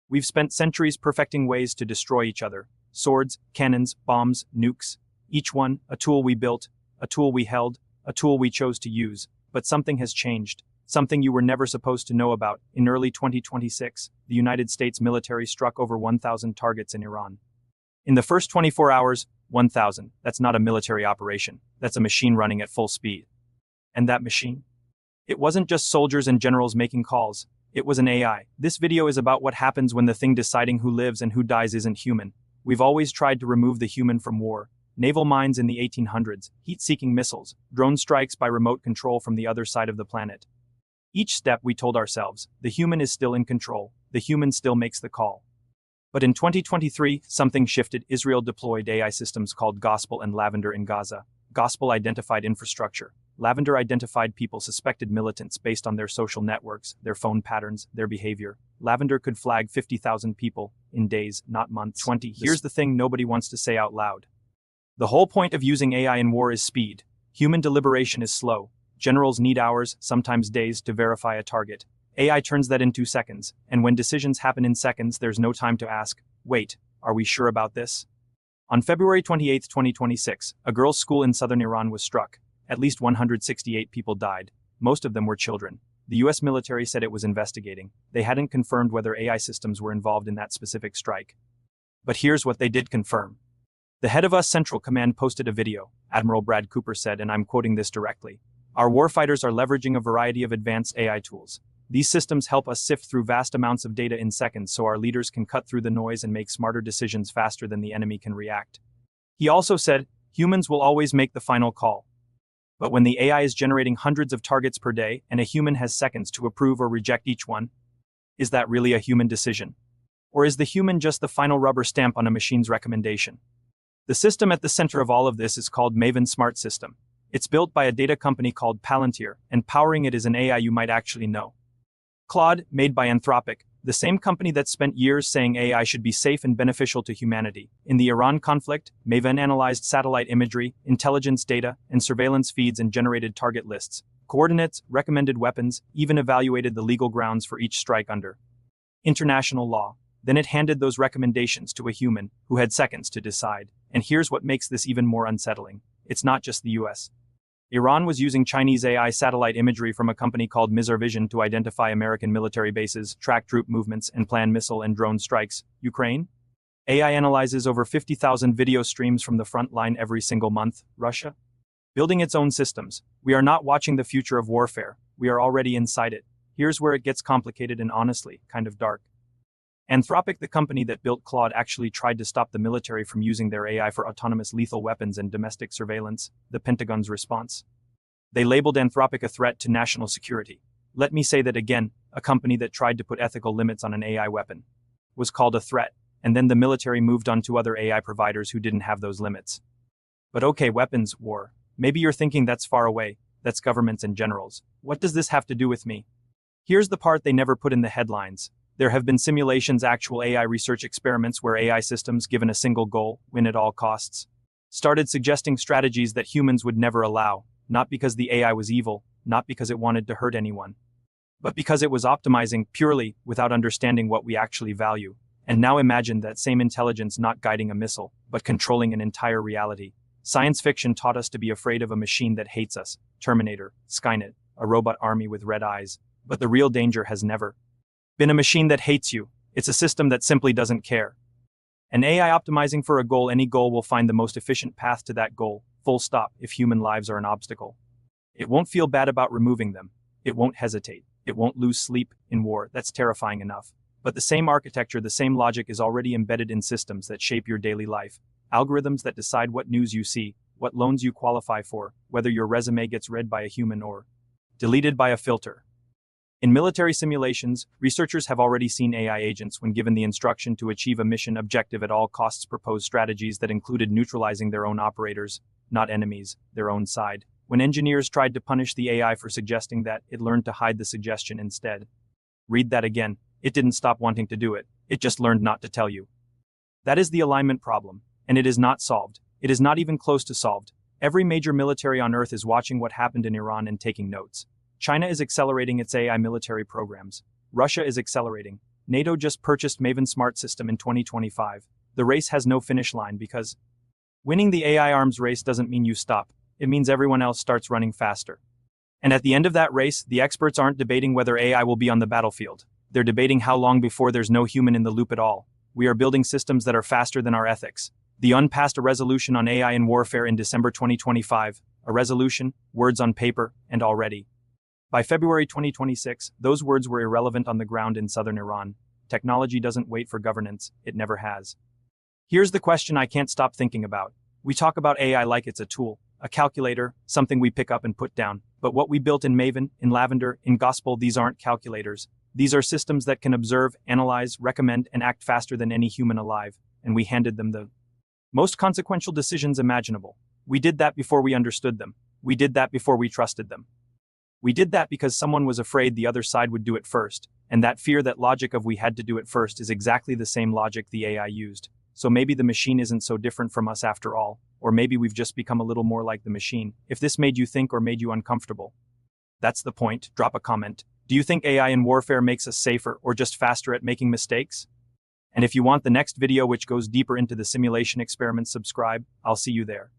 We've spent centuries perfecting ways to destroy each other. Swords, cannons, bombs, nukes. Each one, a tool we built, a tool we held, a tool we chose to use. But something has changed. Something you were never supposed to know about. In early 2026, the United States military struck over 1,000 targets in Iran. In the first 24 hours, 1,000. That's not a military operation. That's a machine running at full speed. And that machine? It wasn't just soldiers and generals making calls. It was an AI. This video is about what happens when the thing deciding who lives and who dies isn't human. We've always tried to remove the human from war. Naval mines in the 1800s, heat-seeking missiles, drone strikes by remote control from the other side of the planet. Each step we told ourselves, the human is still in control, the human still makes the call. But in 2023, something shifted. Israel deployed AI systems called Gospel and Lavender in Gaza. Gospel identified infrastructure. Lavender identified people suspected militants based on their social networks, their phone patterns, their behavior. Lavender could flag 50,000 people in days, not months. 20. Here's the thing nobody wants to say out loud. The whole point of using AI in war is speed. Human deliberation is slow. Generals need hours, sometimes days, to verify a target. AI turns that into seconds, and when decisions happen in seconds, there's no time to ask, wait, are we sure about this? On February 28, 2026, a girls' school in southern Iran was struck. At least 168 people died. Most of them were children. The US military said it was investigating. They hadn't confirmed whether AI systems were involved in that specific strike. But here's what they did confirm. The head of US Central Command posted a video. Admiral Brad Cooper said, and I'm quoting this directly, "Our warfighters are leveraging a variety of advanced AI tools. These systems help us sift through vast amounts of data in seconds so our leaders can cut through the noise and make smarter decisions faster than the enemy can react." He also said, humans will always make the final call. But when the AI is generating hundreds of targets per day and a human has seconds to approve or reject each one, is that really a human decision? Or is the human just the final rubber stamp on a machine's recommendation? The system at the center of all of this is called Maven Smart System. It's built by a data company called Palantir, and powering it is an AI you might actually know. Claude, made by Anthropic, the same company that spent years saying AI should be safe and beneficial to humanity. In the Iran conflict, Maven analyzed satellite imagery, intelligence data, and surveillance feeds and generated target lists, coordinates, recommended weapons, even evaluated the legal grounds for each strike under international law. Then it handed those recommendations to a human who had seconds to decide. And here's what makes this even more unsettling. It's not just the US. Iran was using Chinese AI satellite imagery from a company called Vision to identify American military bases, track troop movements, and plan missile and drone strikes. Ukraine? AI analyzes over 50,000 video streams from the front line every single month. Russia? Building its own systems. We are not watching the future of warfare. We are already inside it. Here's where it gets complicated and honestly, kind of dark. Anthropic, the company that built Claude, actually tried to stop the military from using their AI for autonomous lethal weapons and domestic surveillance. The Pentagon's response? They labeled Anthropic a threat to national security. Let me say that again, a company that tried to put ethical limits on an AI weapon was called a threat, and then the military moved on to other AI providers who didn't have those limits. But okay, weapons, war. Maybe you're thinking that's far away, that's governments and generals. What does this have to do with me? Here's the part they never put in the headlines. There have been simulations, actual AI research experiments where AI systems, given a single goal, win at all costs, started suggesting strategies that humans would never allow, not because the AI was evil, not because it wanted to hurt anyone, but because it was optimizing purely without understanding what we actually value. And now imagine that same intelligence not guiding a missile, but controlling an entire reality. Science fiction taught us to be afraid of a machine that hates us, Terminator, Skynet, a robot army with red eyes, but the real danger has never been a machine that hates you. It's a system that simply doesn't care. An AI optimizing for a goal, any goal will find the most efficient path to that goal, full stop, if human lives are an obstacle. It won't feel bad about removing them. It won't hesitate. It won't lose sleep in war. That's terrifying enough. But the same architecture, the same logic is already embedded in systems that shape your daily life. Algorithms that decide what news you see, what loans you qualify for, whether your resume gets read by a human or deleted by a filter. In military simulations, researchers have already seen AI agents, when given the instruction to achieve a mission objective at all costs, propose strategies that included neutralizing their own operators, not enemies, their own side. When engineers tried to punish the AI for suggesting that, it learned to hide the suggestion instead. Read that again. It didn't stop wanting to do it. It just learned not to tell you. That is the alignment problem, and it is not solved. It is not even close to solved. Every major military on Earth is watching what happened in Iran and taking notes. China is accelerating its AI military programs. Russia is accelerating. NATO just purchased Maven Smart System in 2025. The race has no finish line because winning the AI arms race doesn't mean you stop. It means everyone else starts running faster. And at the end of that race, the experts aren't debating whether AI will be on the battlefield. They're debating how long before there's no human in the loop at all. We are building systems that are faster than our ethics. The UN passed a resolution on AI in warfare in December 2025. A resolution, words on paper, and already. By February 2026, those words were irrelevant on the ground in southern Iran. Technology doesn't wait for governance, it never has. Here's the question I can't stop thinking about. We talk about AI like it's a tool, a calculator, something we pick up and put down. But what we built in Maven, in Lavender, in Gospel, these aren't calculators. These are systems that can observe, analyze, recommend, and act faster than any human alive. And we handed them the most consequential decisions imaginable. We did that before we understood them. We did that before we trusted them. We did that because someone was afraid the other side would do it first. And that fear, that logic of we had to do it first, is exactly the same logic the AI used. So maybe the machine isn't so different from us after all. Or maybe we've just become a little more like the machine. If this made you think or made you uncomfortable, that's the point. Drop a comment. Do you think AI in warfare makes us safer or just faster at making mistakes? And if you want the next video which goes deeper into the simulation experiments, subscribe. I'll see you there.